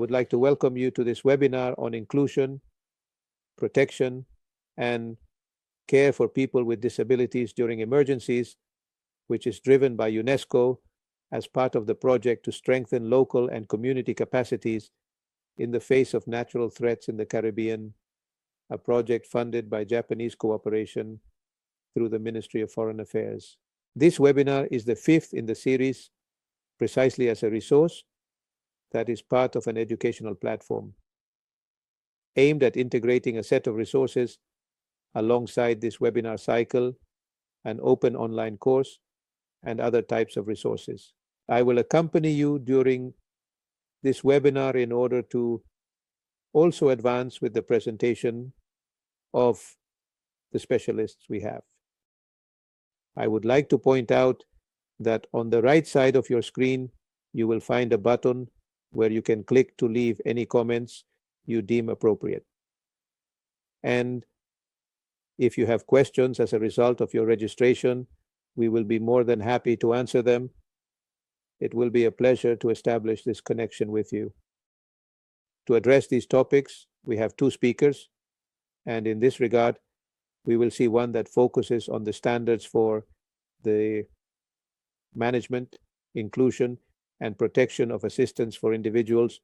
would like to welcome you to this webinar on inclusion, protection, and care for people with disabilities during emergencies, which is driven by UNESCO as part of the project to strengthen local and community capacities in the face of natural threats in the Caribbean, a project funded by Japanese cooperation through the Ministry of Foreign Affairs. This webinar is the 5th in the series, precisely as a resource that is part of an educational platform aimed at integrating a set of resources alongside this webinar cycle, an open online course, and other types of resources. I will accompany you during this webinar in order to also advance with the presentation of the specialists we have. I would like to point out that on the right side of your screen, you will find a button where you can click to leave any comments you deem appropriate. And if you have questions as a result of your registration, we will be more than happy to answer them. It will be a pleasure to establish this connection with you. To address these topics, we have two speakers, and in this regard, we will see one that focuses on the standards for the management, inclusion, and protection of assistance for individuals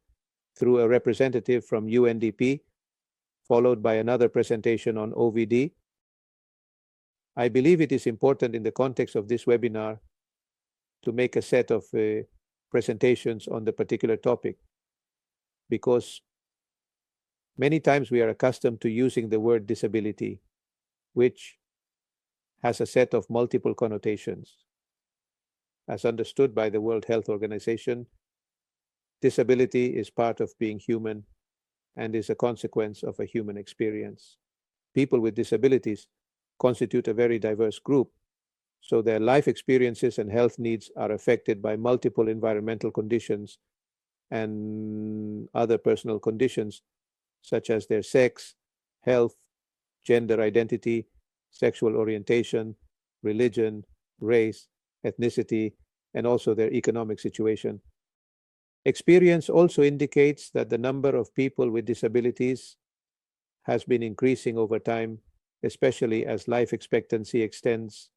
through a representative from UNDP, followed by another presentation on OVD. I believe it is important in the context of this webinar to make a set of presentations on the particular topic, because many times we are accustomed to using the word disability, which has a set of multiple connotations. As understood by the World Health Organization, disability is part of being human and is a consequence of a human experience. People with disabilities constitute a very diverse group, so their life experiences and health needs are affected by multiple environmental conditions and other personal conditions, such as their sex, health, gender identity, sexual orientation, religion, race, ethnicity, and also their economic situation. Experience also indicates that the number of people with disabilities has been increasing over time, especially as life expectancy extends.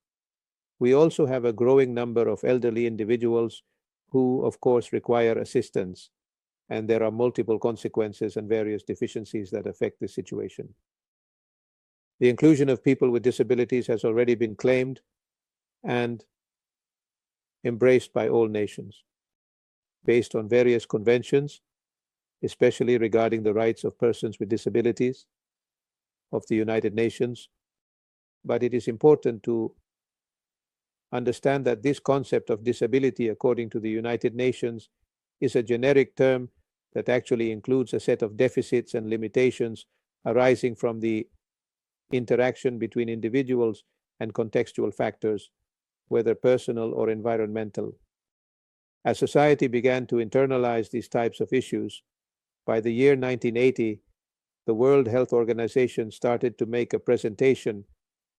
We also have a growing number of elderly individuals who, of course, require assistance, and there are multiple consequences and various deficiencies that affect this situation. The inclusion of people with disabilities has already been claimed and embraced by all nations, based on various conventions, especially regarding the rights of persons with disabilities of the United Nations. But it is important to understand that this concept of disability, according to the United Nations, is a generic term that actually includes a set of deficits and limitations arising from the interaction between individuals and contextual factors, whether personal or environmental. As society began to internalize these types of issues, by the year 1980, the World Health Organization started to make a presentation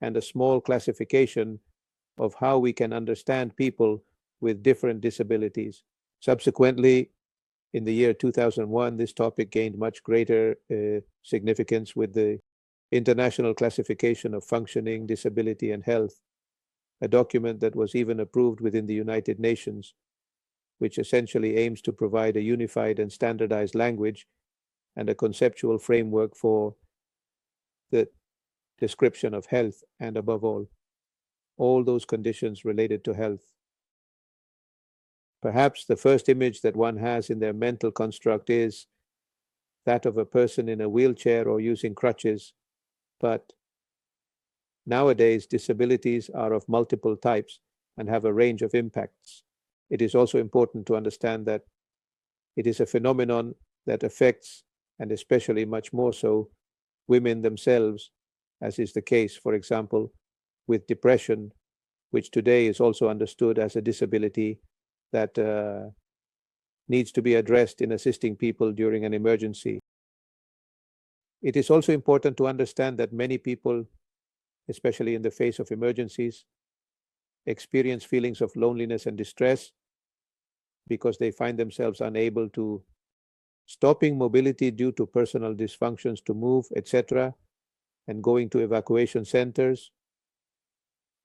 and a small classification of how we can understand people with different disabilities. Subsequently, in the year 2001, this topic gained much greater significance with the International Classification of Functioning, Disability, and Health, a document that was even approved within the United Nations, which essentially aims to provide a unified and standardized language and a conceptual framework for the description of health, and above all those conditions related to health. Perhaps the first image that one has in their mental construct is that of a person in a wheelchair or using crutches, but nowadays disabilities are of multiple types and have a range of impacts. It is also important to understand that it is a phenomenon that affects, and especially much more so, women themselves, as is the case, for example, with depression, which today is also understood as a disability that needs to be addressed in assisting people during an emergency. It is also important to understand that many people, especially in the face of emergencies, experience feelings of loneliness and distress because they find themselves unable to stopping mobility due to personal dysfunctions to move, etc., and going to evacuation centers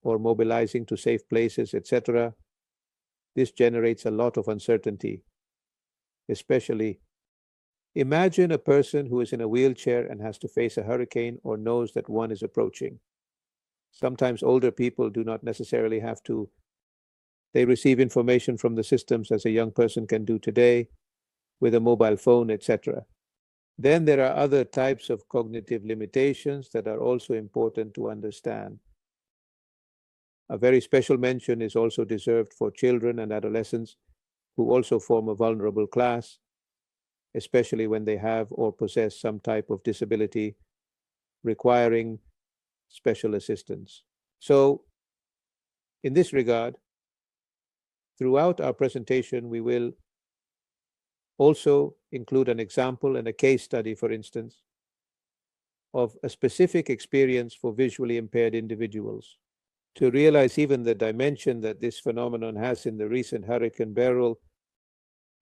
or mobilizing to safe places, etc. This generates a lot of uncertainty, especially imagine a person who is in a wheelchair and has to face a hurricane or knows that one is approaching. Sometimes older people do not necessarily have to, they receive information from the systems as a young person can do today with a mobile phone, etc. Then there are other types of cognitive limitations that are also important to understand. A very special mention is also deserved for children and adolescents who also form a vulnerable class, especially when they have or possess some type of disability requiring special assistance. So, in this regard, throughout our presentation, we will also include an example and a case study, for instance, of a specific experience for visually impaired individuals. To realize even the dimension that this phenomenon has in the recent Hurricane Beryl,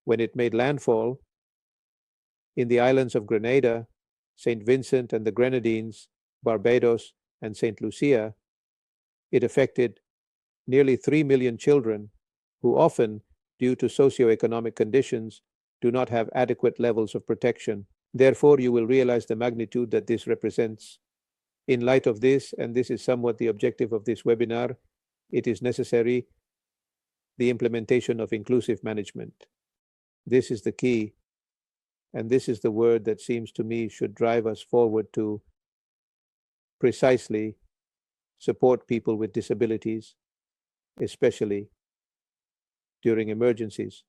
when it made landfall in the islands of Grenada, St. Vincent and the Grenadines, Barbados, and St. Lucia, it affected nearly 3 million children who often, due to socioeconomic conditions, do not have adequate levels of protection. Therefore, you will realize the magnitude that this represents. In light of this, and this is somewhat the objective of this webinar, it is necessary the implementation of inclusive management. This is the key, and this is the word that seems to me should drive us forward to precisely support people with disabilities, especially during emergencies,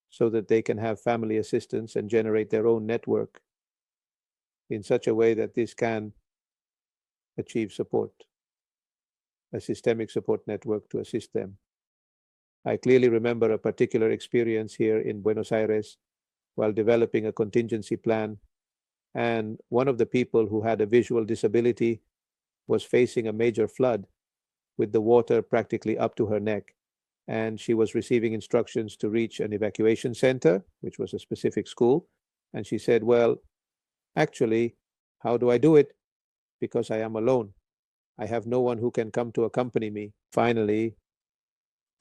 so that they can have family assistance and generate their own network in such a way that this can achieve support, a systemic support network to assist them. I clearly remember a particular experience here in Buenos Aires while developing a contingency plan, and one of the people who had a visual disability was facing a major flood with the water practically up to her neck. And she was receiving instructions to reach an evacuation center, which was a specific school. And she said, well, actually, how do I do it? Because I am alone. I have no one who can come to accompany me. Finally,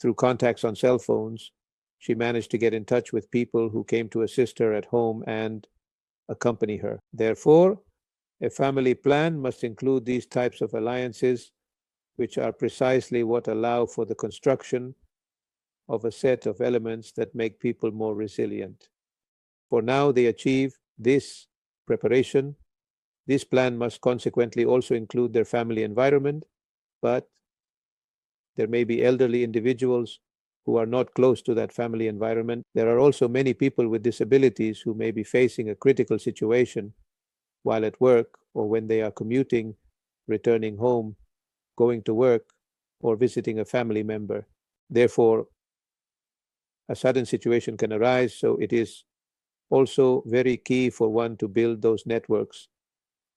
through contacts on cell phones, she managed to get in touch with people who came to assist her at home and accompany her. Therefore, a family plan must include these types of alliances, which are precisely what allow for the construction of a set of elements that make people more resilient. For now, they achieve this preparation. This plan must consequently also include their family environment, but there may be elderly individuals who are not close to that family environment. There are also many people with disabilities who may be facing a critical situation while at work or when they are commuting, returning home, going to work, or visiting a family member. Therefore, a sudden situation can arise, so it is also very key for one to build those networks,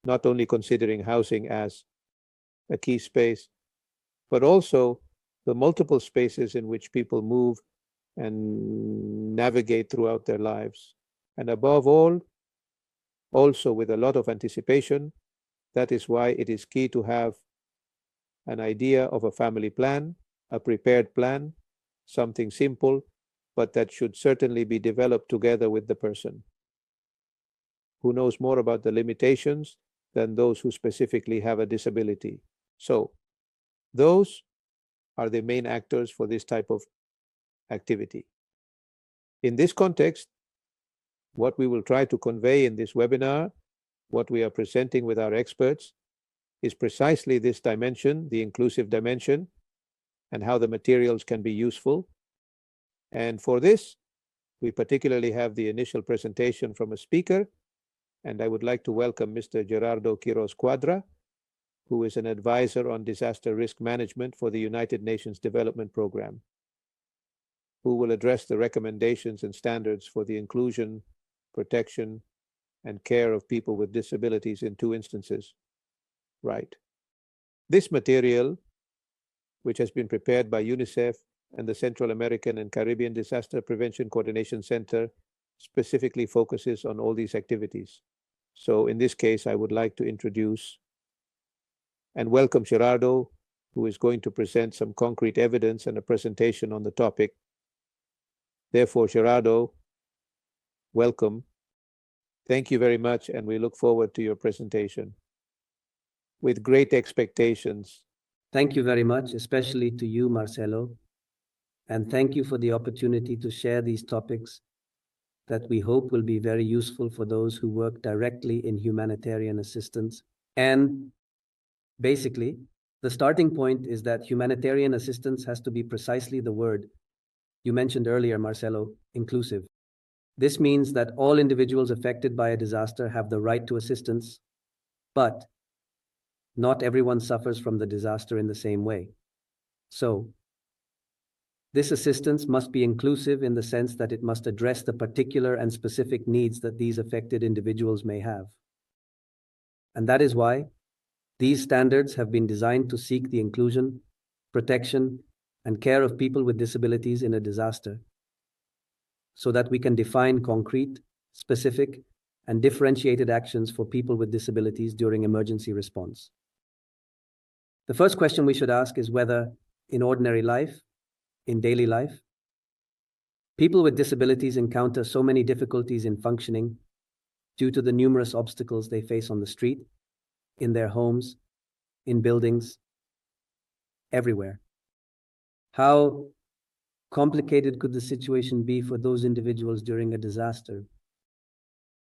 not only considering housing as a key space, but also the multiple spaces in which people move and navigate throughout their lives. And above all, also with a lot of anticipation. That is why it is key to have an idea of a family plan, a prepared plan, something simple, but that should certainly be developed together with the person who knows more about the limitations than those who specifically have a disability. So, those are the main actors for this type of activity. In this context, what we will try to convey in this webinar, what we are presenting with our experts, is precisely this dimension, the inclusive dimension, and how the materials can be useful. And for this, we particularly have the initial presentation from a speaker, and I would like to welcome Mr. Gerardo Quiroz Cuadra, who is an advisor on disaster risk management for the United Nations Development Program, who will address the recommendations and standards for the inclusion, protection, and care of people with disabilities in 2 instances. Right. This material, which has been prepared by UNICEF and the Central American and Caribbean Disaster Prevention Coordination Center, specifically focuses on all these activities. So in this case, I would like to introduce and welcome Gerardo, who is going to present some concrete evidence and a presentation on the topic. Therefore, Gerardo, welcome. Thank you very much, and we look forward to your presentation with great expectations. Thank you very much, especially to you, Marcelo, and thank you for the opportunity to share these topics that we hope will be very useful for those who work directly in humanitarian assistance. And basically, the starting point is that humanitarian assistance has to be precisely the word you mentioned earlier, Marcelo, inclusive. This means that all individuals affected by a disaster have the right to assistance, but not everyone suffers from the disaster in the same way. So, this assistance must be inclusive in the sense that it must address the particular and specific needs that these affected individuals may have. And that is why these standards have been designed to seek the inclusion, protection, and care of people with disabilities in a disaster, so that we can define concrete, specific, and differentiated actions for people with disabilities during emergency response. The first question we should ask is whether, in ordinary life, in daily life, people with disabilities encounter so many difficulties in functioning due to the numerous obstacles they face on the street, in their homes, in buildings, everywhere. How complicated could the situation be for those individuals during a disaster?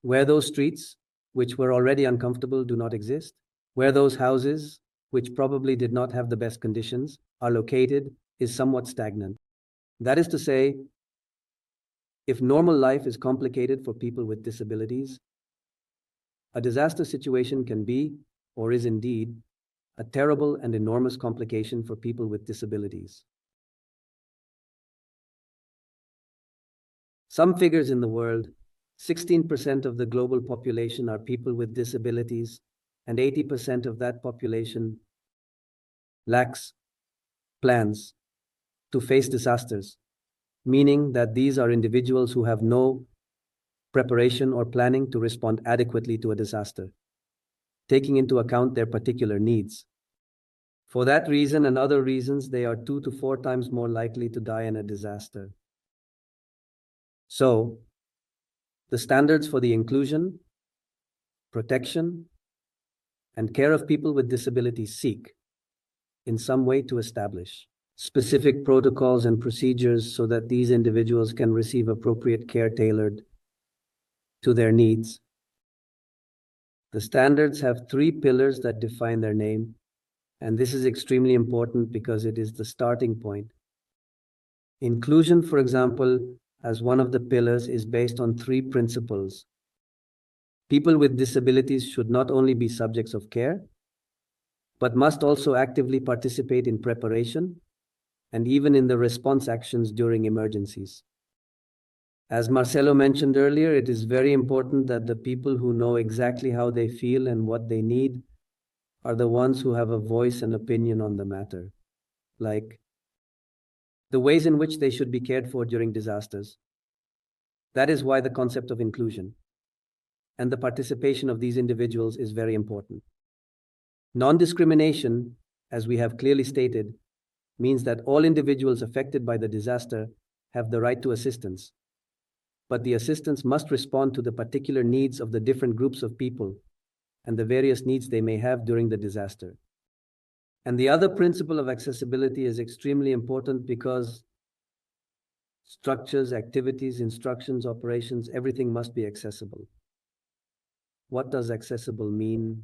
Where those streets, which were already uncomfortable, do not exist, where those houses, which probably did not have the best conditions, are located, is somewhat stagnant. That is to say, if normal life is complicated for people with disabilities, a disaster situation can be, or is indeed, a terrible and enormous complication for people with disabilities. Some figures in the world: 16% of the global population are people with disabilities, and 80% of that population lacks plans to face disasters, meaning that these are individuals who have no preparation or planning to respond adequately to a disaster, taking into account their particular needs. For that reason and other reasons, they are 2 to 4 times more likely to die in a disaster. So, the standards for the inclusion, protection, and care of people with disabilities seek, in some way, to establish specific protocols and procedures so that these individuals can receive appropriate care tailored to their needs. The standards have 3 pillars that define their name, and this is extremely important because it is the starting point. Inclusion, for example, as one of the pillars, is based on 3 principles. People with disabilities should not only be subjects of care, but must also actively participate in preparation and even in the response actions during emergencies. As Marcelo mentioned earlier, it is very important that the people who know exactly how they feel and what they need are the ones who have a voice and opinion on the matter, like the ways in which they should be cared for during disasters. That is why the concept of inclusion and the participation of these individuals is very important. Non-discrimination, as we have clearly stated, means that all individuals affected by the disaster have the right to assistance, but the assistance must respond to the particular needs of the different groups of people and the various needs they may have during the disaster. And the other principle of accessibility is extremely important because structures, activities, instructions, operations, everything must be accessible. What does accessible mean?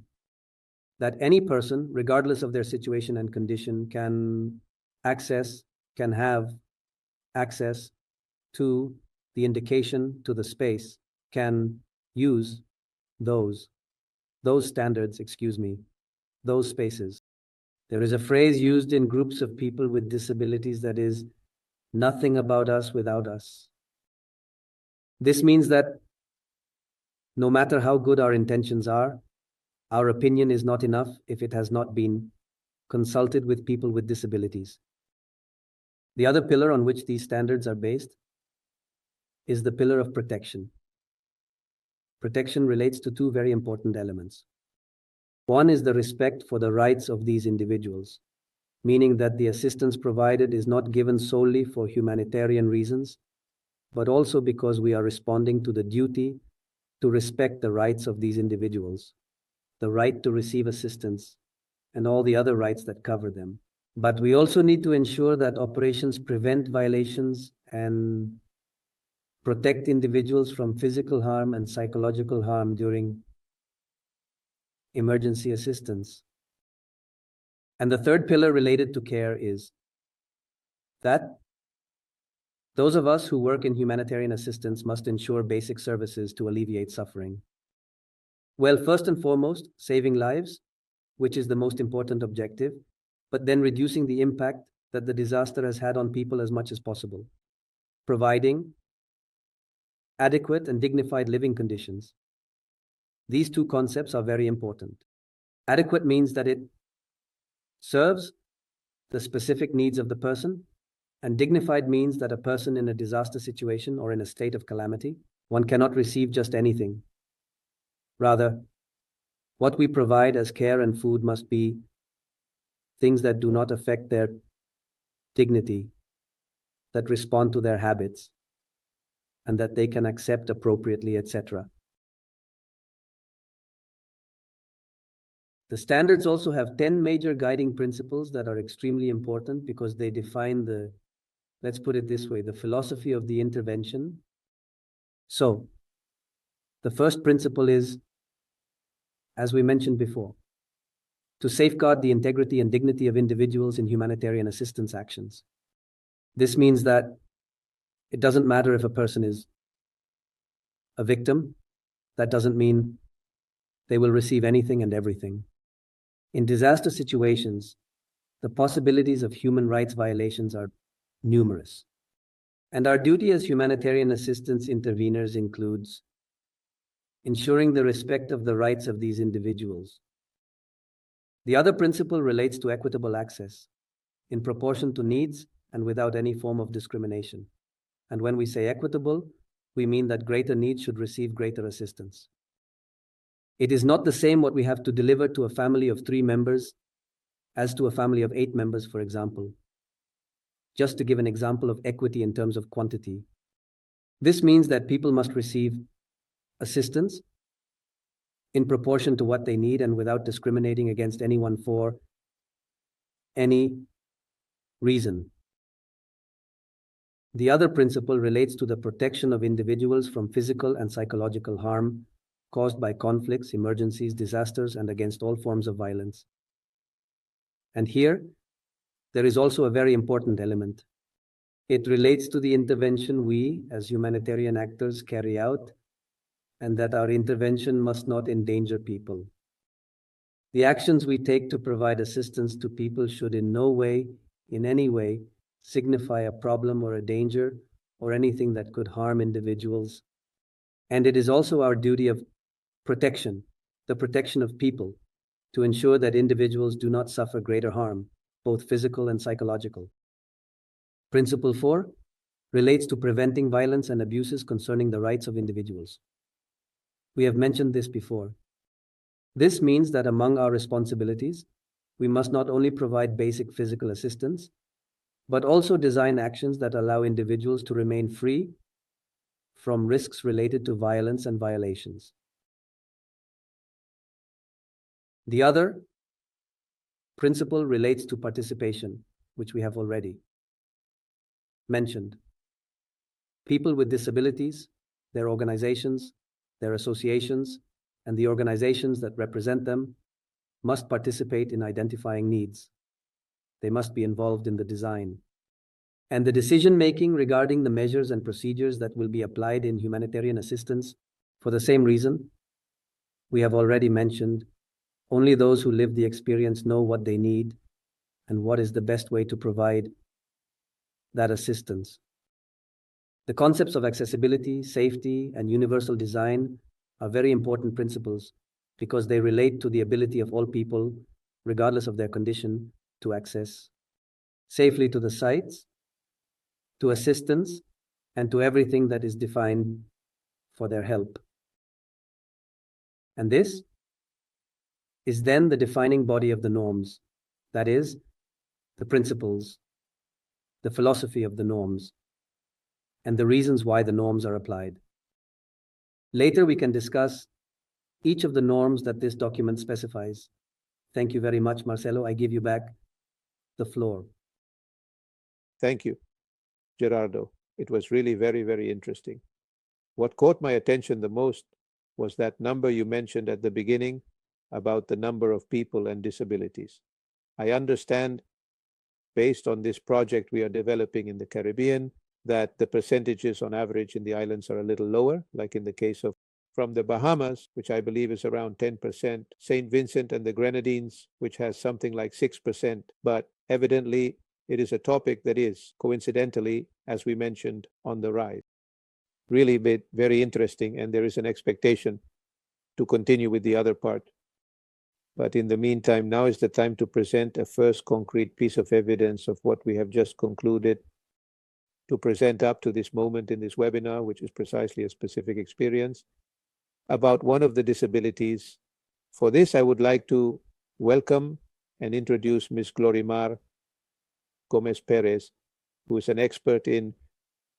That any person, regardless of their situation and condition, can have access to the indication, to the space, can use those standards, those spaces. There is a phrase used in groups of people with disabilities that is, nothing about us without us. This means that no matter how good our intentions are, our opinion is not enough if it has not been consulted with people with disabilities. The other pillar on which these standards are based is the pillar of protection. Protection relates to two very important elements. One is the respect for the rights of these individuals, meaning that the assistance provided is not given solely for humanitarian reasons, but also because we are responding to the duty to respect the rights of these individuals, the right to receive assistance, and all the other rights that cover them. But we also need to ensure that operations prevent violations and protect individuals from physical harm and psychological harm during emergency assistance. And the third pillar related to care is that those of us who work in humanitarian assistance must ensure basic services to alleviate suffering. Well, first and foremost, saving lives, which is the most important objective, but then reducing the impact that the disaster has had on people as much as possible, providing adequate and dignified living conditions. These two concepts are very important. Adequate means that it serves the specific needs of the person, and dignified means that a person in a disaster situation or in a state of calamity, one cannot receive just anything. Rather, what we provide as care and food must be things that do not affect their dignity, that respond to their habits, and that they can accept appropriately, etc. The standards also have 10 major guiding principles that are extremely important because they define the, let's put it this way, the philosophy of the intervention. So, the first principle is, as we mentioned before, to safeguard the integrity and dignity of individuals in humanitarian assistance actions. This means that it doesn't matter if a person is a victim. That doesn't mean they will receive anything and everything. In disaster situations, the possibilities of human rights violations are numerous. And our duty as humanitarian assistance interveners includes ensuring the respect of the rights of these individuals. The other principle relates to equitable access, in proportion to needs and without any form of discrimination. And when we say equitable, we mean that greater needs should receive greater assistance. It is not the same what we have to deliver to a family of 3 members as to a family of 8 members, for example. Just to give an example of equity in terms of quantity. This means that people must receive assistance in proportion to what they need and without discriminating against anyone for any reason. The other principle relates to the protection of individuals from physical and psychological harm caused by conflicts, emergencies, disasters, and against all forms of violence. And here, there is also a very important element. It relates to the intervention we, as humanitarian actors, carry out, and that our intervention must not endanger people. The actions we take to provide assistance to people should in no way, in any way, signify a problem or a danger or anything that could harm individuals. And it is also our duty of protection, the protection of people, to ensure that individuals do not suffer greater harm, both physical and psychological. Principle 4 relates to preventing violence and abuses concerning the rights of individuals. We have mentioned this before. This means that among our responsibilities, we must not only provide basic physical assistance, but also design actions that allow individuals to remain free from risks related to violence and violations. The other principle relates to participation, which we have already mentioned. People with disabilities, their organizations, their associations, and the organizations that represent them must participate in identifying needs. They must be involved in the design and the decision-making regarding the measures and procedures that will be applied in humanitarian assistance. For the same reason, we have already mentioned, only those who live the experience know what they need and what is the best way to provide that assistance. The concepts of accessibility, safety, and universal design are very important principles because they relate to the ability of all people, regardless of their condition, to access safely to the sites, to assistance, and to everything that is defined for their help. And this is then the defining body of the norms, that is, the principles, the philosophy of the norms, and the reasons why the norms are applied. Later, we can discuss each of the norms that this document specifies. Thank you very much, Marcelo. I give you back the floor. Thank you, Gerardo. It was really very, very interesting. What caught my attention the most was that number you mentioned at the beginning about the number of people and disabilities. I understand, based on this project we are developing in the Caribbean, that the percentages on average in the islands are a little lower, like in the case of from the Bahamas, which I believe is around 10%, St. Vincent and the Grenadines, which has something like 6%, but evidently it is a topic that is, coincidentally, as we mentioned, on the rise. Really very interesting, and there is an expectation to continue with the other part. But in the meantime, now is the time to present a first concrete piece of evidence of what we have just concluded, to present up to this moment in this webinar, which is precisely a specific experience, about one of the disabilities. For this, I would like to welcome and introduce Ms. Glorimar Gomez Perez, who is an expert in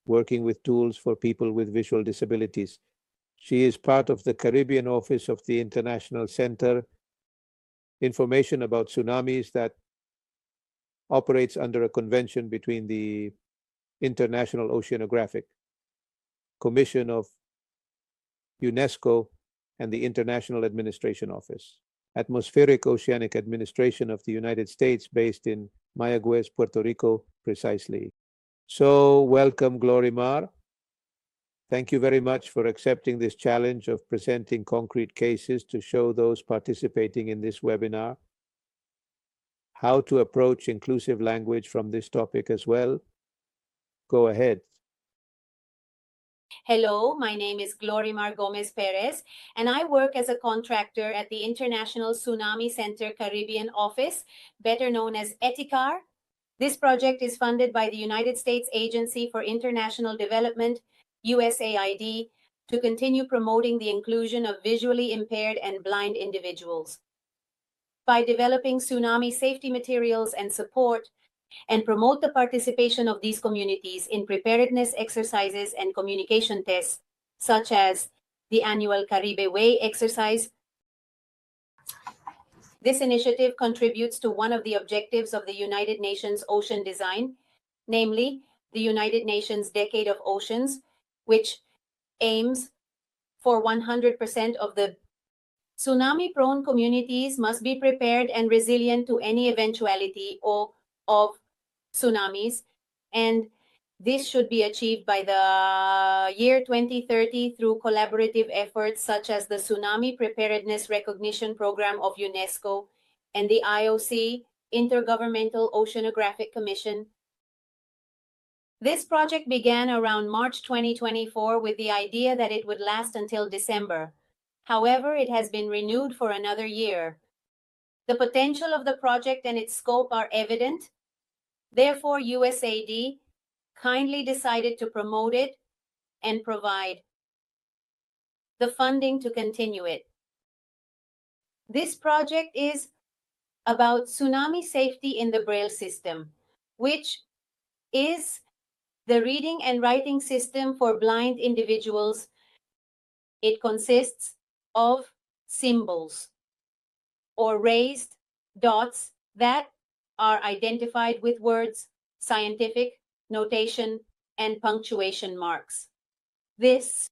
working with tools for people with visual disabilities. She is part of the Caribbean office of the International Center Information about Tsunamis that operates under a convention between the International Oceanographic Commission of UNESCO and the International Administration Office. Atmospheric Oceanic Administration of the United States, based in Mayagüez, Puerto Rico, precisely. So welcome, Glorimar. Thank you very much for accepting this challenge of presenting concrete cases to show those participating in this webinar how to approach inclusive language from this topic as well. Go ahead. Hello, my name is Glorimar Gomez Perez, and I work as a contractor at the International Tsunami Center Caribbean Office, better known as ETICAR. This project is funded by the United States Agency for International Development, USAID, to continue promoting the inclusion of visually impaired and blind individuals. By developing tsunami safety materials and support, and promote the participation of these communities in preparedness exercises and communication tests, such as the annual Caribe Way exercise. This initiative contributes to one of the objectives of the United Nations Ocean Design, namely the United Nations Decade of Oceans, which aims for 100% of the tsunami-prone communities must be prepared and resilient to any eventuality of tsunamis, and this should be achieved by the year 2030 through collaborative efforts such as the Tsunami Preparedness Recognition Program of UNESCO and the IOC, Intergovernmental Oceanographic Commission. This project began around March 2024 with the idea that it would last until December. However, it has been renewed for another year. The potential of the project and its scope are evident. Therefore, USAID kindly decided to promote it and provide the funding to continue it. This project is about tsunami safety in the Braille system, which is the reading and writing system for blind individuals. It consists of symbols or raised dots that are identified with words, scientific notation, and punctuation marks. This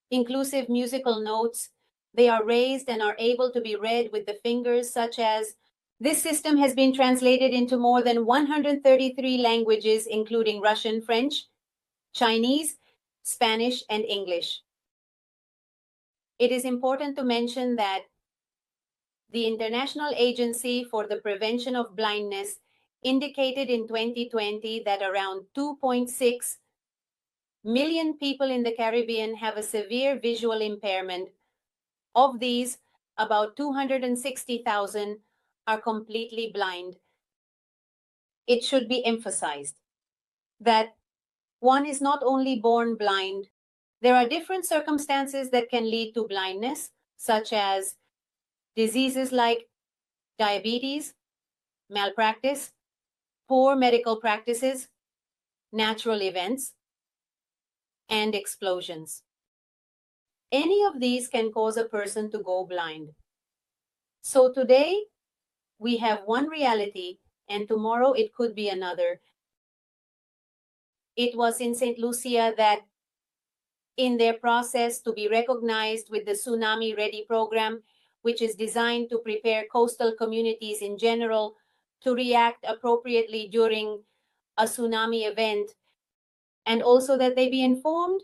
inclusive musical notes, they are raised and are able to be read with the fingers, such as this system has been translated into more than 133 languages, including Russian, French, Chinese, Spanish, and English. It is important to mention that the International Agency for the Prevention of Blindness indicated in 2020 that around 2.6 million people in the Caribbean have a severe visual impairment. Of these, about 260,000 are completely blind. It should be emphasized that one is not only born blind. There are different circumstances that can lead to blindness, such as diseases like diabetes, malpractice, poor medical practices, natural events, and explosions. Any of these can cause a person to go blind. So today, we have one reality, and tomorrow it could be another. It was in St. Lucia that, in their process to be recognized with the Tsunami Ready program, which is designed to prepare coastal communities in general to react appropriately during a tsunami event, and also that they be informed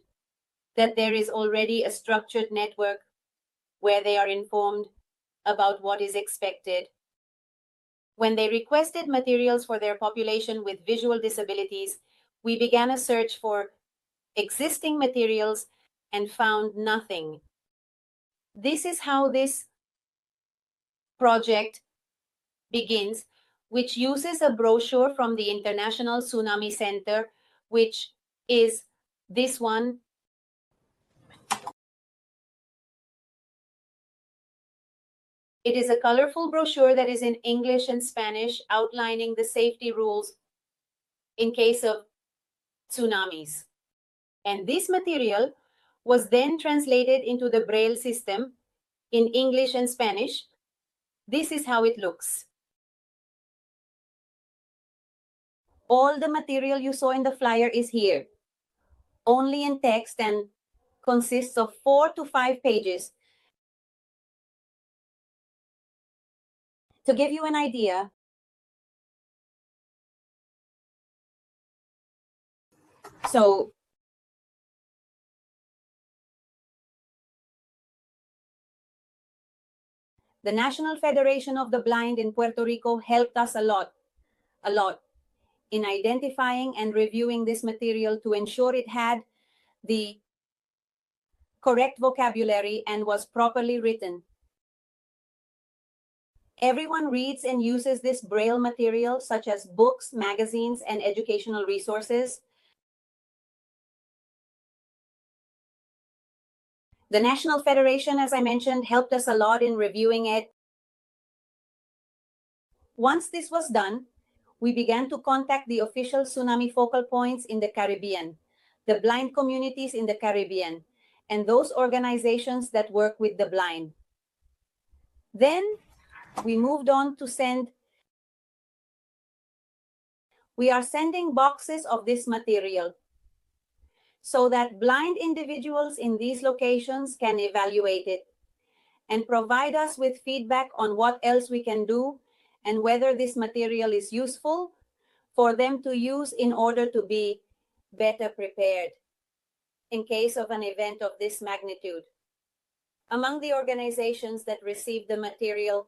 that there is already a structured network where they are informed about what is expected. When they requested materials for their population with visual disabilities, we began a search for existing materials and found nothing. This is how this project begins, which uses a brochure from the International Tsunami Center, which is this one. It is a colorful brochure that is in English and Spanish outlining the safety rules in case of tsunamis. And this material was then translated into the Braille system in English and Spanish. This is how it looks. All the material you saw in the flyer is here, only in text, and consists of 4 to 5 pages. To give you an idea, so the National Federation of the Blind in Puerto Rico helped us a lot in identifying and reviewing this material to ensure it had the correct vocabulary and was properly written. Everyone reads and uses this Braille material, such as books, magazines, and educational resources. The National Federation, as I mentioned, helped us a lot in reviewing it. Once this was done, we began to contact the official tsunami focal points in the Caribbean, the blind communities in the Caribbean, and those organizations that work with the blind. Then we moved on to we are sending boxes of this material so that blind individuals in these locations can evaluate it and provide us with feedback on what else we can do and whether this material is useful for them to use in order to be better prepared in case of an event of this magnitude. Among the organizations that received the material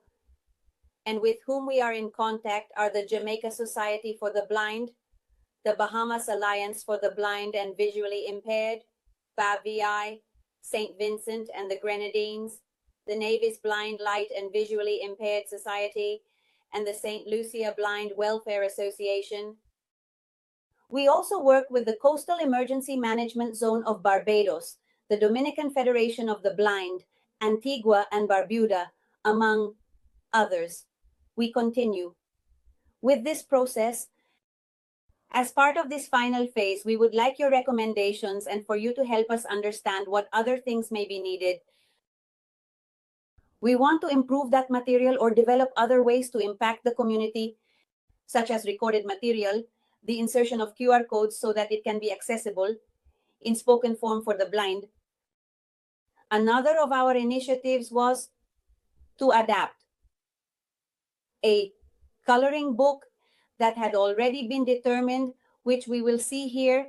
and with whom we are in contact are the Jamaica Society for the Blind, the Bahamas Alliance for the Blind and Visually Impaired, BAVI, St. Vincent and the Grenadines, the Navy's Blind, Light and Visually Impaired Society, and the St. Lucia Blind Welfare Association. We also work with the Coastal Emergency Management Zone of Barbados, the Dominican Federation of the Blind, Antigua and Barbuda, among others. We continue. With this process, as part of this final phase, we would like your recommendations and for you to help us understand what other things may be needed. We want to improve that material or develop other ways to impact the community, such as recorded material, the insertion of QR codes so that it can be accessible in spoken form for the blind. Another of our initiatives was to adapt a coloring book that had already been determined, which we will see here,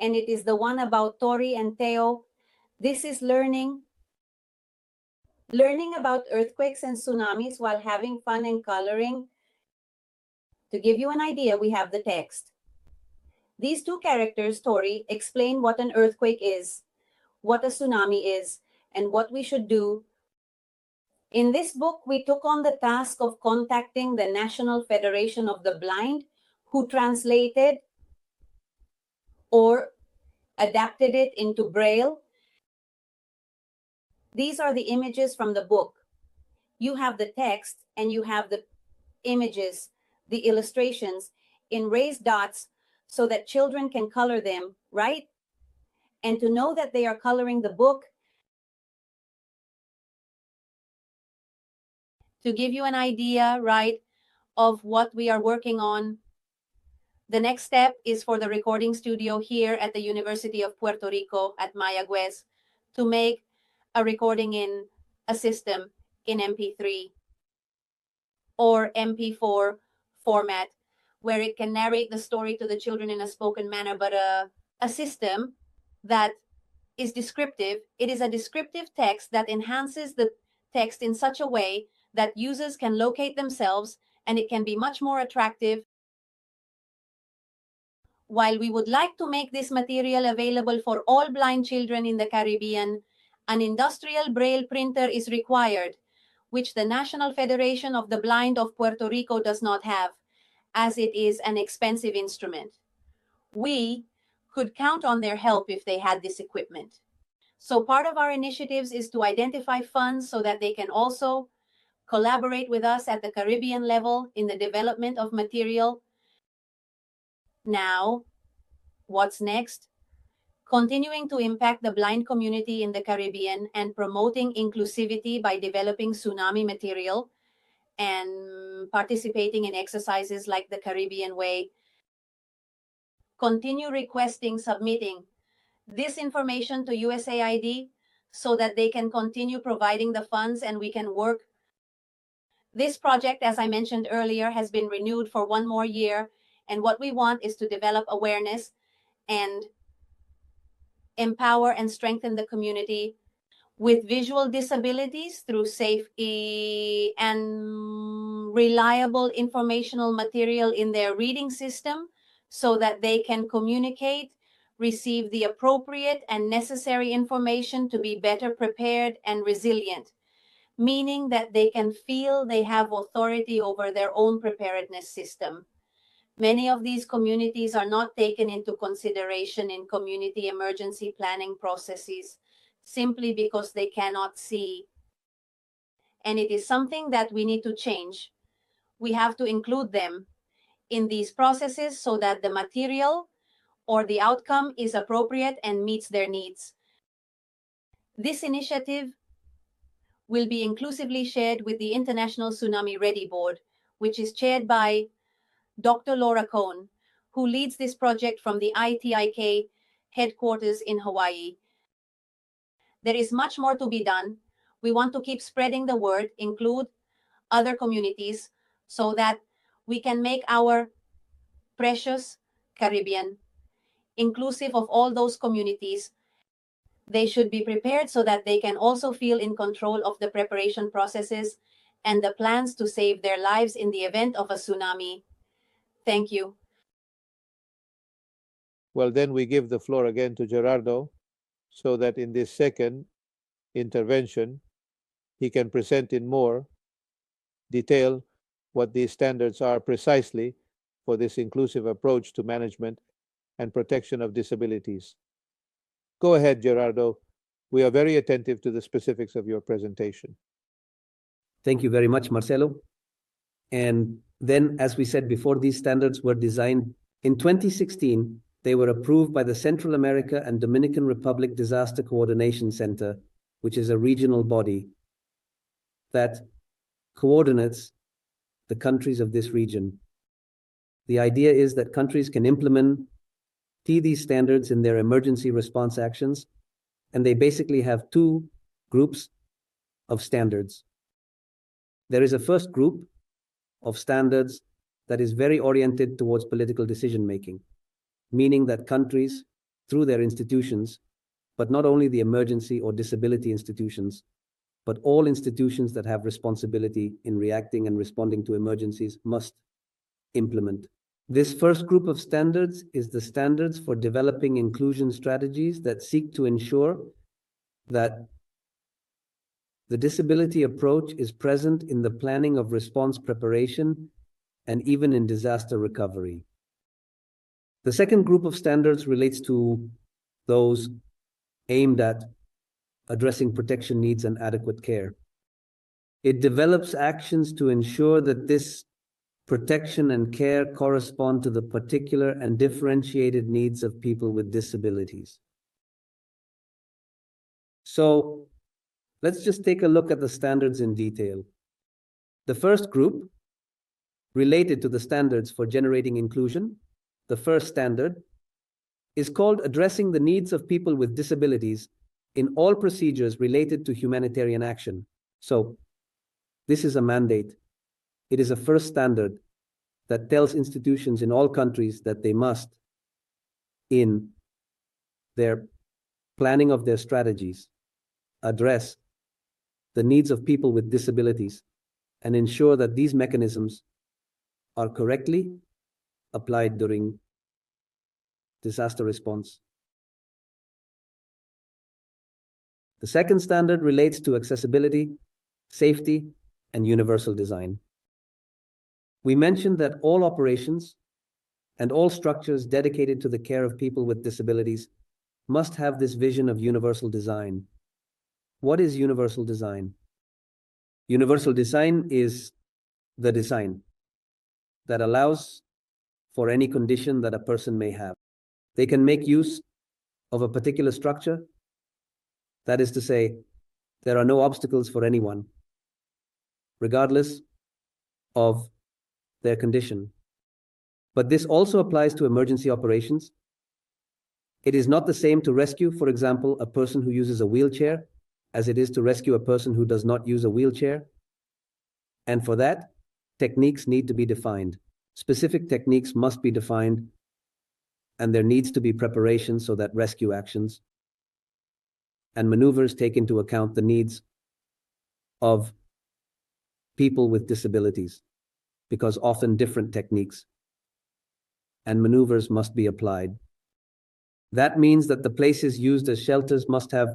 and it is the one about Tori and Theo. This is learning about earthquakes and tsunamis while having fun and coloring. To give you an idea, we have the text. These two characters, Tori, explain what an earthquake is, what a tsunami is, and what we should do. In this book, we took on the task of contacting the National Federation of the Blind, who translated or adapted it into Braille. These are the images from the book. You have the text and you have the images, the illustrations in raised dots so that children can color them, right? And to know that they are coloring the book, to give you an idea, right, of what we are working on. The next step is for the recording studio here at the University of Puerto Rico at Mayagüez to make a recording in a system in MP3 or MP4 format where it can narrate the story to the children in a spoken manner, but a system that is descriptive. It is a descriptive text that enhances the text in such a way that users can locate themselves, and it can be much more attractive. While we would like to make this material available for all blind children in the Caribbean, an industrial braille printer is required, which the National Federation of the Blind of Puerto Rico does not have, as it is an expensive instrument. We could count on their help if they had this equipment. So part of our initiatives is to identify funds so that they can also collaborate with us at the Caribbean level in the development of material. Now, what's next? Continuing to impact the blind community in the Caribbean and promoting inclusivity by developing tsunami material and participating in exercises like the Caribbean Way. Continue requesting, submitting this information to USAID so that they can continue providing the funds and we can work. This project, as I mentioned earlier, has been renewed for one more year, and what we want is to develop awareness and empower and strengthen the community with visual disabilities through safe and reliable informational material in their reading system so that they can communicate, receive the appropriate and necessary information to be better prepared and resilient, meaning that they can feel they have authority over their own preparedness system. Many of these communities are not taken into consideration in community emergency planning processes simply because they cannot see. And it is something that we need to change. We have to include them in these processes so that the material or the outcome is appropriate and meets their needs. This initiative will be inclusively shared with the International Tsunami Ready Board, which is chaired by Dr. Laura Cohn, who leads this project from the ITIK headquarters in Hawaii. There is much more to be done. We want to keep spreading the word, include other communities, so that we can make our precious Caribbean inclusive of all those communities. They should be prepared so that they can also feel in control of the preparation processes and the plans to save their lives in the event of a tsunami. Thank you. Well, then we give the floor again to Gerardo so that in this second intervention, he can present in more detail what these standards are precisely for this inclusive approach to management and protection of disabilities. Go ahead, Gerardo. We are very attentive to the specifics of your presentation. Thank you very much, Marcelo. And then, as we said before, these standards were designed in 2016. They were approved by the Central America and Dominican Republic Disaster Coordination Center, which is a regional body that coordinates the countries of this region. The idea is that countries can implement these standards in their emergency response actions, and they basically have two groups of standards. There is a first group of standards that is very oriented towards political decision-making, meaning that countries, through their institutions, but not only the emergency or disability institutions, but all institutions that have responsibility in reacting and responding to emergencies must implement. This first group of standards is the standards for developing inclusion strategies that seek to ensure that the disability approach is present in the planning of response preparation and even in disaster recovery. The second group of standards relates to those aimed at addressing protection needs and adequate care. It develops actions to ensure that this protection and care correspond to the particular and differentiated needs of people with disabilities. So let's just take a look at the standards in detail. The first group related to the standards for generating inclusion, the first standard, is called Addressing the Needs of People with Disabilities in All Procedures Related to Humanitarian Action. So this is a mandate. It is a first standard that tells institutions in all countries that they must, in their planning of their strategies, address the needs of people with disabilities and ensure that these mechanisms are correctly applied during disaster response. The second standard relates to accessibility, safety, and universal design. We mentioned that all operations and all structures dedicated to the care of people with disabilities must have this vision of universal design. What is universal design? Universal design is the design that allows for any condition that a person may have. They can make use of a particular structure. That is to say, there are no obstacles for anyone, regardless of their condition. But this also applies to emergency operations. It is not the same to rescue, for example, a person who uses a wheelchair as it is to rescue a person who does not use a wheelchair. And for that, techniques need to be defined. Specific techniques must be defined, and there needs to be preparation so that rescue actions and maneuvers take into account the needs of people with disabilities, because often different techniques and maneuvers must be applied. That means that the places used as shelters must have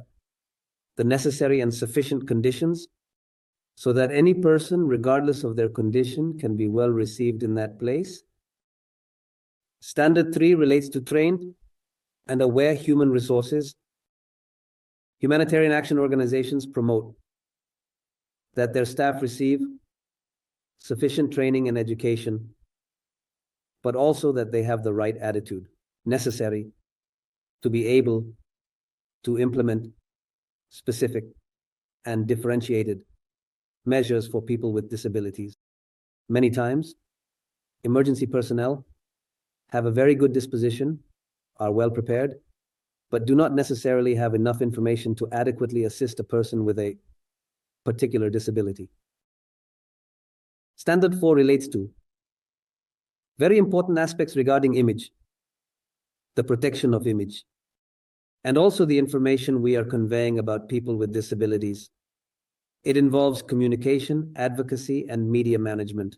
the necessary and sufficient conditions so that any person, regardless of their condition, can be well received in that place. Standard 3 relates to trained and aware human resources. Humanitarian action organizations promote that their staff receive sufficient training and education, but also that they have the right attitude necessary to be able to implement specific and differentiated measures for people with disabilities. Many times, emergency personnel have a very good disposition, are well prepared, but do not necessarily have enough information to adequately assist a person with a particular disability. Standard 4 relates to very important aspects regarding image, the protection of image, and also the information we are conveying about people with disabilities. It involves communication, advocacy, and media management.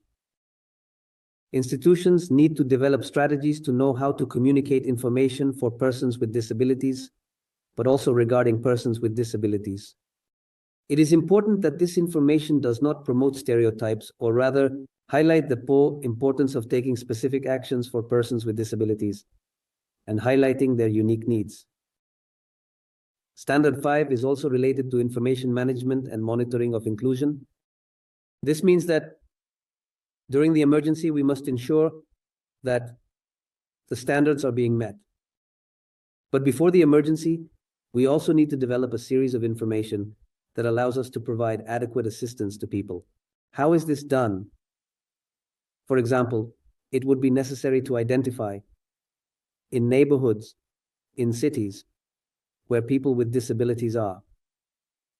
Institutions need to develop strategies to know how to communicate information for persons with disabilities, but also regarding persons with disabilities. It is important that this information does not promote stereotypes, or rather highlight the importance of taking specific actions for persons with disabilities and highlighting their unique needs. Standard 5 is also related to information management and monitoring of inclusion. This means that during the emergency, we must ensure that the standards are being met. But before the emergency, we also need to develop a series of information that allows us to provide adequate assistance to people. How is this done? For example, it would be necessary to identify in neighborhoods, in cities, where people with disabilities are,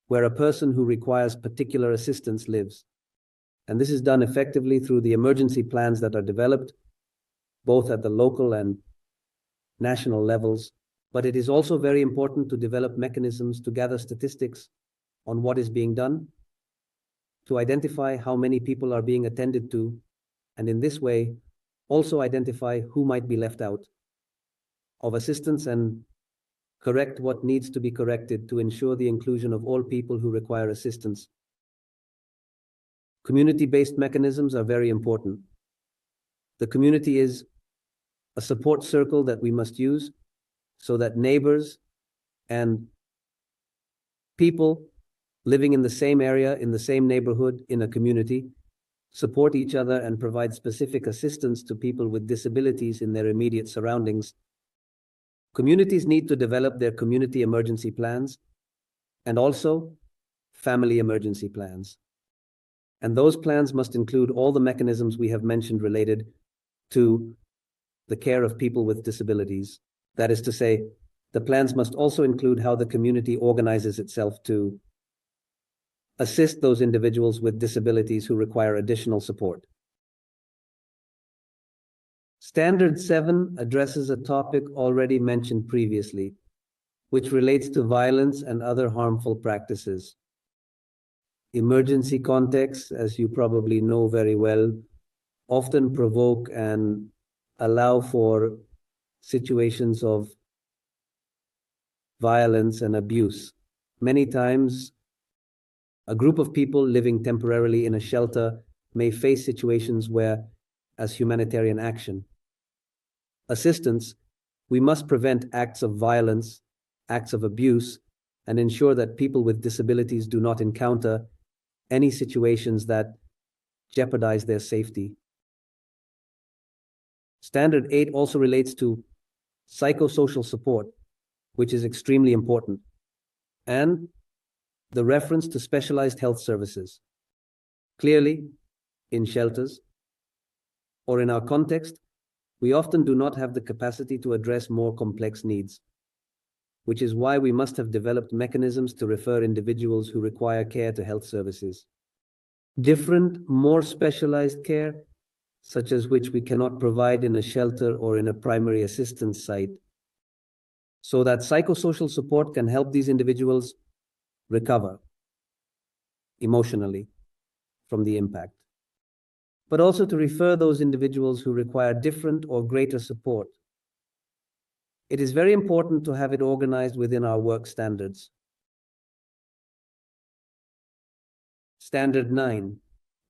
where a person who requires particular assistance lives. And this is done effectively through the emergency plans that are developed, both at the local and national levels. But it is also very important to develop mechanisms to gather statistics on what is being done, to identify how many people are being attended to, and in this way, also identify who might be left out of assistance and correct what needs to be corrected to ensure the inclusion of all people who require assistance. Community-based mechanisms are very important. The community is a support circle that we must use so that neighbors and people living in the same area, in the same neighborhood, in a community, support each other and provide specific assistance to people with disabilities in their immediate surroundings. Communities need to develop their community emergency plans and also family emergency plans. And those plans must include all the mechanisms we have mentioned related to the care of people with disabilities. That is to say, the plans must also include how the community organizes itself to assist those individuals with disabilities who require additional support. Standard 7 addresses a topic already mentioned previously, which relates to violence and other harmful practices. Emergency contexts, as you probably know very well, often provoke and allow for situations of violence and abuse. Many times, a group of people living temporarily in a shelter may face situations where, as humanitarian action, assistance, we must prevent acts of violence, acts of abuse, and ensure that people with disabilities do not encounter any situations that jeopardize their safety. Standard 8 also relates to psychosocial support, which is extremely important, and the reference to specialized health services. Clearly, in shelters or in our context, we often do not have the capacity to address more complex needs, which is why we must have developed mechanisms to refer individuals who require care to health services. Different, more specialized care, such as which we cannot provide in a shelter or in a primary assistance site, so that psychosocial support can help these individuals recover emotionally from the impact, but also to refer those individuals who require different or greater support. It is very important to have it organized within our work standards. Standard 9,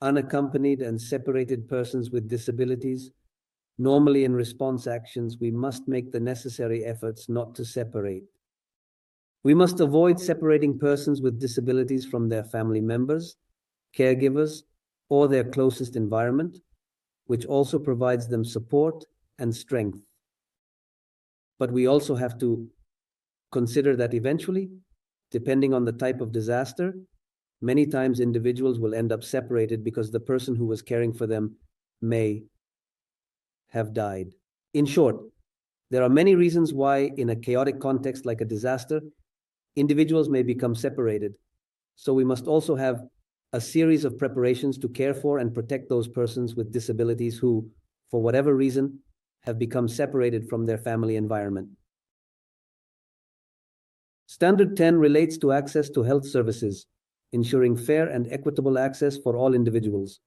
unaccompanied and separated persons with disabilities. Normally in response actions, we must make the necessary efforts not to separate. We must avoid separating persons with disabilities from their family members, caregivers, or their closest environment, which also provides them support and strength. But we also have to consider that eventually, depending on the type of disaster, many times individuals will end up separated because the person who was caring for them may have died. In short, there are many reasons why, in a chaotic context like a disaster, individuals may become separated. So we must also have a series of preparations to care for and protect those persons with disabilities who, for whatever reason, have become separated from their family environment. Standard 10 relates to access to health services, ensuring fair and equitable access for all individuals.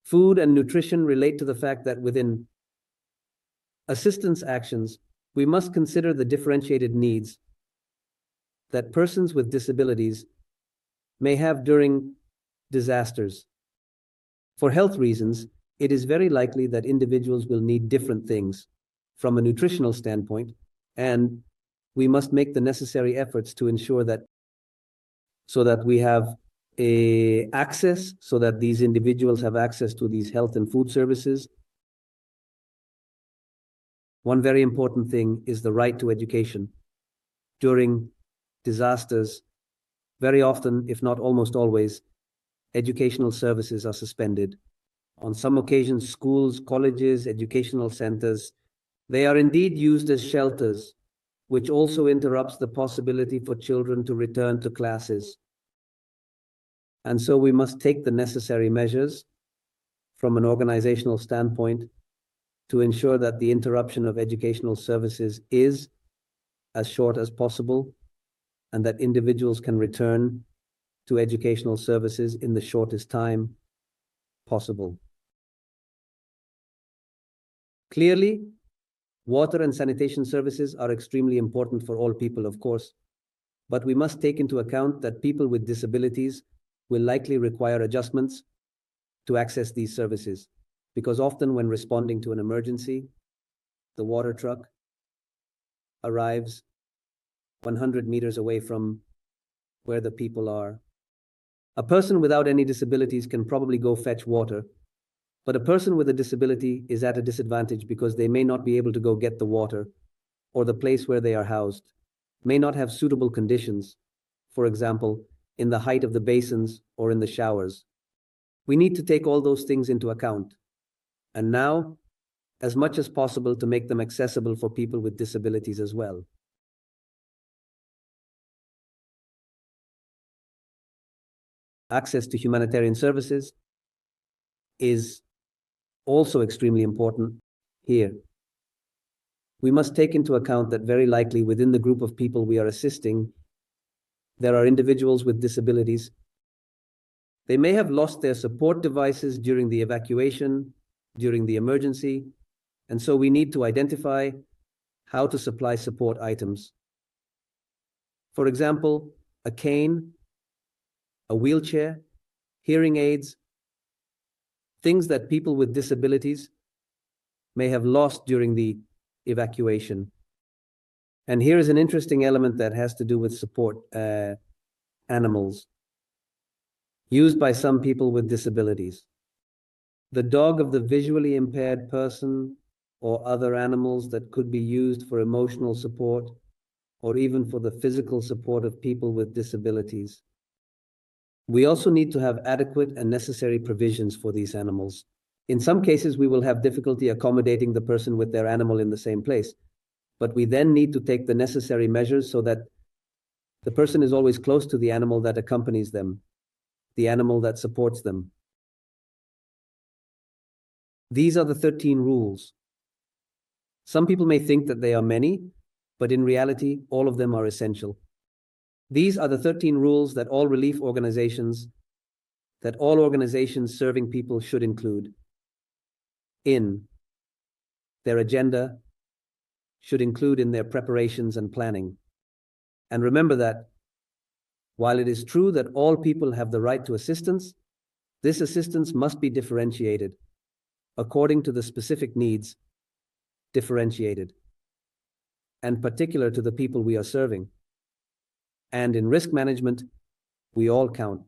Food and nutrition relate to the fact that within assistance actions, we must consider the differentiated needs that persons with disabilities may have during disasters. For health reasons, it is very likely that individuals will need different things from a nutritional standpoint, and we must make the necessary efforts to ensure that so that we have access, so that these individuals have access to these health and food services. One very important thing is the right to education. During disasters, very often, if not almost always, educational services are suspended. On some occasions, schools, colleges, educational centers, they are indeed used as shelters, which also interrupts the possibility for children to return to classes. And so we must take the necessary measures from an organizational standpoint to ensure that the interruption of educational services is as short as possible and that individuals can return to educational services in the shortest time possible. Clearly, water and sanitation services are extremely important for all people, of course, but we must take into account that people with disabilities will likely require adjustments to access these services, because often when responding to an emergency, the water truck, arrives 100 meters away from where the people are. A person without any disabilities can probably go fetch water, but a person with a disability is at a disadvantage because they may not be able to go get the water, or the place where they are housed may not have suitable conditions, for example, in the height of the basins or in the showers. We need to take all those things into account, and now, as much as possible, to make them accessible for people with disabilities as well. Access to humanitarian services is also extremely important here. We must take into account that very likely within the group of people we are assisting, there are individuals with disabilities. They may have lost their support devices during the evacuation, during the emergency, and so we need to identify how to supply support items. For example, a cane, a wheelchair, hearing aids, things that people with disabilities may have lost during the evacuation. And here is an interesting element that has to do with support animals used by some people with disabilities. The dog of the visually impaired person or other animals that could be used for emotional support or even for the physical support of people with disabilities. We also need to have adequate and necessary provisions for these animals. In some cases, we will have difficulty accommodating the person with their animal in the same place, but we then need to take the necessary measures so that the person is always close to the animal that accompanies them, the animal that supports them. These are the 13 rules. Some people may think that they are many, but in reality, all of them are essential. These are the 13 rules that all organizations serving people should include in their agenda, should include in their preparations and planning. And remember that while it is true that all people have the right to assistance, this assistance must be differentiated according to the specific needs, differentiated, and particular to the people we are serving. And in risk management, we all count.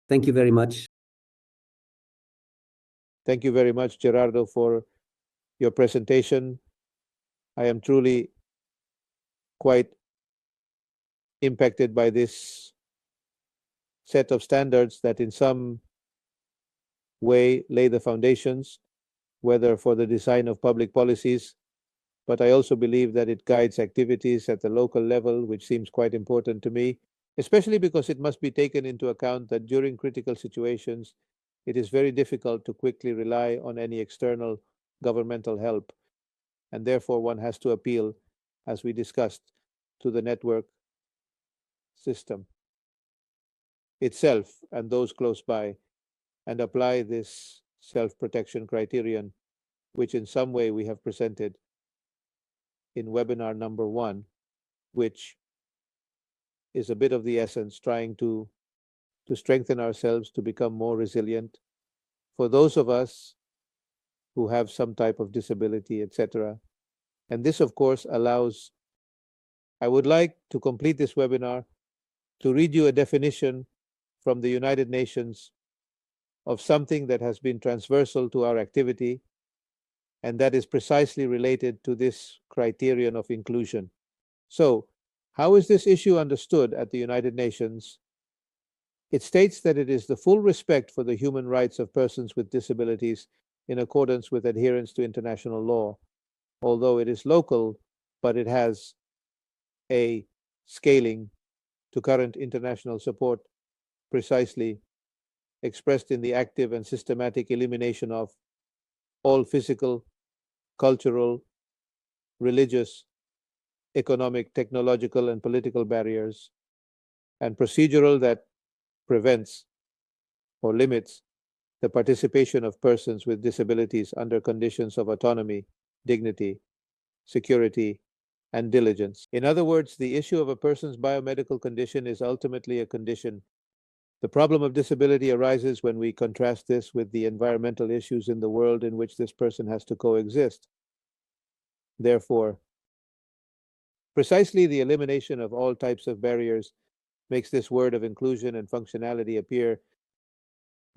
Thank you very much. Thank you very much, Gerardo, for your presentation. I am truly quite impacted by this set of standards that in some way lay the foundations, whether for the design of public policies, but I also believe that it guides activities at the local level, which seems quite important to me, especially because it must be taken into account that during critical situations, it is very difficult to quickly rely on any external governmental help. And therefore, one has to appeal, as we discussed, to the network system itself and those close by, and apply this self-protection criterion, which in some way we have presented in webinar number 1, which is a bit of the essence, trying to strengthen ourselves to become more resilient. For those of us who have some type of disability, etc. And this, of course, allows, I would like to complete this webinar to read you a definition from the United Nations of something that has been transversal to our activity, and that is precisely related to this criterion of inclusion. So, how is this issue understood at the United Nations? It states that it is the full respect for the human rights of persons with disabilities in accordance with adherence to international law, although it is local, but it has a scaling to current international support, precisely expressed in the active and systematic elimination of all physical, cultural, religious, economic, technological, and political barriers, and procedural that prevents or limits the participation of persons with disabilities under conditions of autonomy, dignity, security, and diligence. In other words, the issue of a person's biomedical condition is ultimately a condition The problem of disability arises when we contrast this with the environmental issues in the world in which this person has to coexist. Therefore, precisely the elimination of all types of barriers makes this word of inclusion and functionality appear,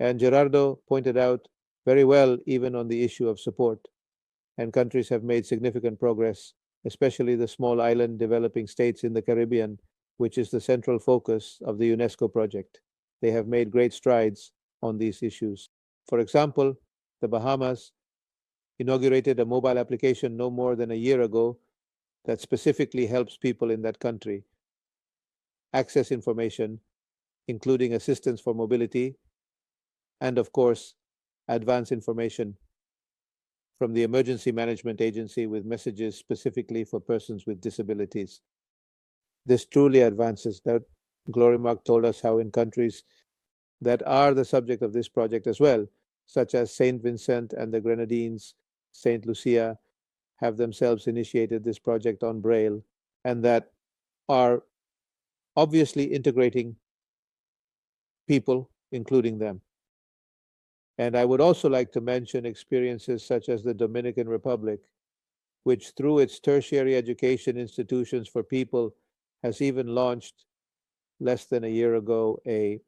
and Gerardo pointed out very well even on the issue of support. And countries have made significant progress, especially the small island developing states in the Caribbean, which is the central focus of the UNESCO project. They have made great strides on these issues. For example, the Bahamas inaugurated a mobile application no more than a year ago that specifically helps people in that country access information, including assistance for mobility, and of course, advance information from the Emergency Management Agency with messages specifically for persons with disabilities. This truly advances that. Glory Mark told us how in countries that are the subject of this project as well, such as St. Vincent and the Grenadines, St. Lucia, have themselves initiated this project on Braille, and that are obviously integrating people, including them. And I would also like to mention experiences such as the Dominican Republic, which through its tertiary education institutions for people has even launched less than a year ago a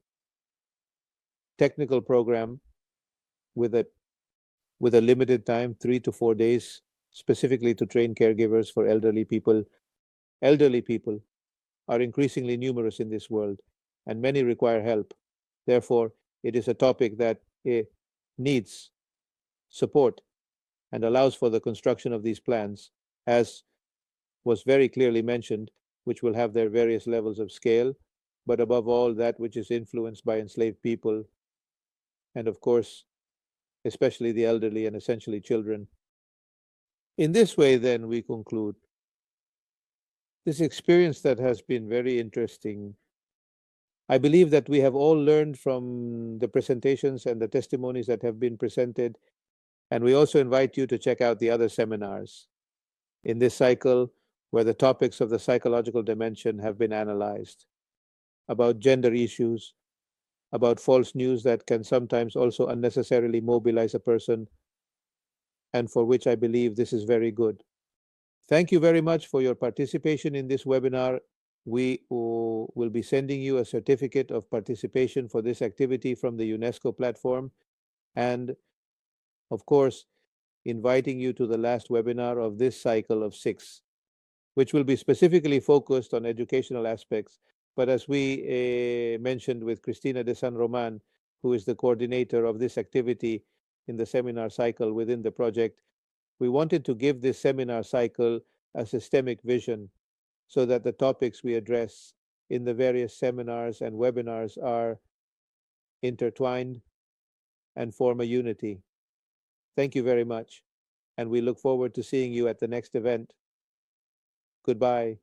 technical program with a limited time, 3 to 4 days, specifically to train caregivers for elderly people. Elderly people are increasingly numerous in this world, and many require help. Therefore, it is a topic that needs support and allows for the construction of these plans, as was very clearly mentioned, which will have their various levels of scale, but above all, that which is influenced by enslaved people, and of course, especially the elderly and essentially children. In this way, then, we conclude this experience that has been very interesting. I believe that we have all learned from the presentations and the testimonies that have been presented, and we also invite you to check out the other seminars in this cycle where the topics of the psychological dimension have been analyzed, about gender issues, about false news that can sometimes also unnecessarily mobilize a person, and for which I believe this is very good. Thank you very much for your participation in this webinar. We will be sending you a certificate of participation for this activity from the UNESCO platform, and of course, inviting you to the last webinar of this cycle of 6, which will be specifically focused on educational aspects. But as we mentioned with Cristina de San Roman, who is the coordinator of this activity in the seminar cycle within the project, we wanted to give this seminar cycle a systemic vision so that the topics we address in the various seminars and webinars are intertwined and form a unity. Thank you very much, and we look forward to seeing you at the next event. Goodbye.